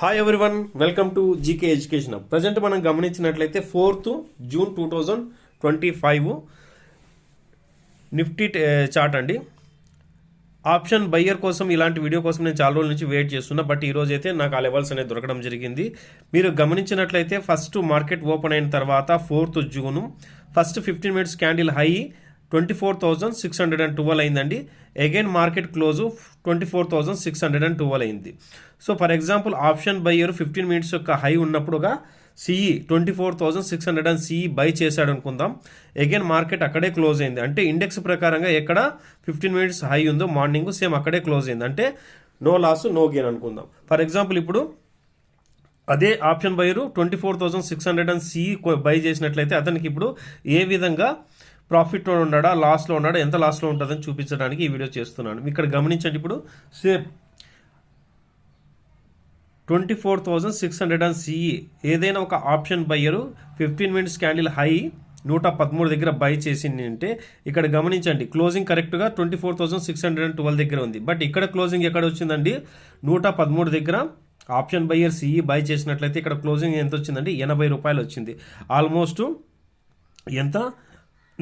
Hi everyone, welcome to GK education. Present మనం గమనించినట్లయితే 4th June 2025 Nifty chart అండి. Option buyer కోసం ఇలాంటి వీడియో కోసం నేను చాలా రోజుల నుంచి వెయిట్ చేస్తున్నా. బట్ ఈరోజు అయితే నాకు ఆ లెవెల్స్ అనేది దొరకడం జరిగింది. మీరు గమనించినట్లయితే ఫస్ట్ మార్కెట్ ఓపెన్ అయిన తర్వాత 4th June first 15 minutes candle high 24,612 అయిందండి. అగైన్ మార్కెట్ క్లోజు 24,612 అయింది. So for example option buyer 15 minutes యొక్క హై ఉన్నప్పుడుగా సిఈ 24,600 సిఈ బై చేశాడు అనుకుందాం. అగైన్ మార్కెట్ అక్కడే క్లోజ్ అయింది. అంటే ఇండెక్స్ ప్రకారంగా ఎక్కడ 15 minutes హై ఉందో మార్నింగ్ సేమ్ అక్కడే క్లోజ్ అయింది. అంటే నో లాస్ నో గెయిన్ అనుకుందాం. ఫర్ ఎగ్జాంపుల్ ఇప్పుడు అదే ఆప్షన్ బయ్యరు 24,600 సిఈ బై చేసినట్లయితే అతనికి ఇప్పుడు ఏ విధంగా ప్రాఫిట్లో ఉన్నాడా లాస్లో ఉన్నాడా ఎంత లాస్లో ఉంటుందని చూపించడానికి ఈ వీడియో చేస్తున్నాను. ఇక్కడ గమనించండి. ఇప్పుడు సేమ్ 24,600 సిఈ ఏదైనా ఒక option buyer 15 minutes candle high 113 దగ్గర బై చేసింది అంటే ఇక్కడ గమనించండి క్లోజింగ్ కరెక్ట్గా 24,612 దగ్గర ఉంది. బట్ ఇక్కడ క్లోజింగ్ ఎక్కడ వచ్చిందండి 113 దగ్గర ఆప్షన్ బయ్యర్ సిఈ బై చేసినట్లయితే ఇక్కడ క్లోజింగ్ ఎంత వచ్చిందండి 80 రూపాయలు వచ్చింది. ఆల్మోస్ట్ ఎంత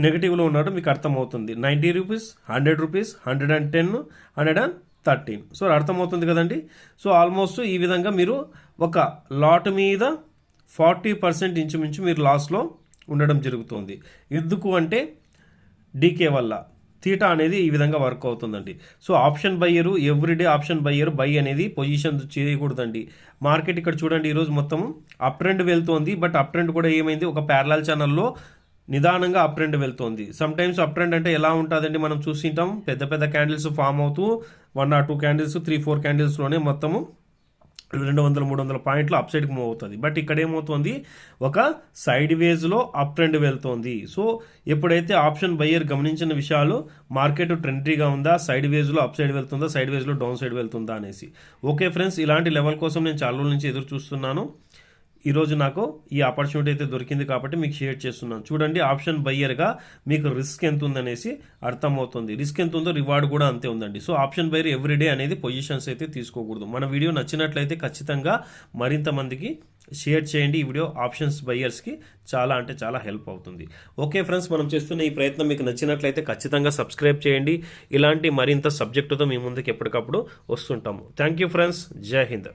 నెగిటివ్లో ఉన్నాడో మీకు అర్థమవుతుంది. 90 రూపీస్, 100 రూపీస్, 110, 113. సో అర్థమవుతుంది కదండి. సో ఆల్మోస్ట్ ఈ విధంగా మీరు ఒక లాట్ మీద 40% ఇంచుమించు మీరు లాస్లో ఉండడం జరుగుతుంది. ఎందుకు అంటే డీకే వల్ల థీటా అనేది ఈ విధంగా వర్క్ అవుతుందండి. So option buyer everyday option buyer by అనేది పొజిషన్ చేయకూడదండి. మార్కెట్ ఇక్కడ చూడండి ఈరోజు మొత్తం అప్ ట్రెండ్ వెళ్తోంది. బట్ అప్ ట్రెండ్ కూడా ఏమైంది ఒక ప్యారలల్ ఛానల్లో నిదానంగా అప్ ట్రెండ్ వెళ్తుంది. సమ్ టైమ్స్ అప్ ట్రెండ్ అంటే ఎలా ఉంటుందండి మనం చూసింటాం పెద్ద పెద్ద క్యాండిల్స్ ఫామ్ అవుతూ 1 or 2 క్యాండిల్స్ 3-4 క్యాండిల్స్లోనే మొత్తము 200-300 పాయింట్లు అప్ సైడ్కి మూవ్ అవుతుంది. బట్ ఇక్కడ ఏమవుతుంది ఒక సైడ్ వేజ్లో అప్ ట్రెండ్ వెళ్తుంది. సో ఎప్పుడైతే ఆప్షన్ బయ్యర్ గమనించిన విషయాలు మార్కెట్ ట్రెండీగా ఉందా, సైడ్ వేజ్లో అప్ సైడ్ వెళ్తుందా, సైడ్ వేజ్లో డౌన్ సైడ్ వెళ్తుందా అనేసి. ఓకే ఫ్రెండ్స్, ఇలాంటి లెవెల్ కోసం నేను చాలా రోజుల నుంచి ఎదురు చూస్తున్నాను. ఈరోజు నాకు ఈ ఆపర్చునిటీ అయితే దొరికింది కాబట్టి మీకు షేర్ చేస్తున్నాను. చూడండి ఆప్షన్ బయ్యర్గా మీకు రిస్క్ ఎంత ఉందనేసి అర్థమవుతుంది. రిస్క్ ఎంత ఉందో రివార్డ్ కూడా అంతే ఉందండి. సో ఆప్షన్ బయ్యర్ ఎవ్రీడే అనేది పొజిషన్స్ అయితే తీసుకోకూడదు. మన వీడియో నచ్చినట్లయితే ఖచ్చితంగా మరింత మందికి షేర్ చేయండి. ఈ వీడియో ఆప్షన్స్ బయ్యర్స్కి చాలా అంటే చాలా హెల్ప్ అవుతుంది. ఓకే ఫ్రెండ్స్, మనం చేస్తున్న ఈ ప్రయత్నం మీకు నచ్చినట్లయితే ఖచ్చితంగా సబ్స్క్రైబ్ చేయండి. ఇలాంటి మరింత సబ్జెక్టుతో మీ ముందుకు ఎప్పటికప్పుడు వస్తుంటాము. థ్యాంక్ యూ ఫ్రెండ్స్, జై హింద్.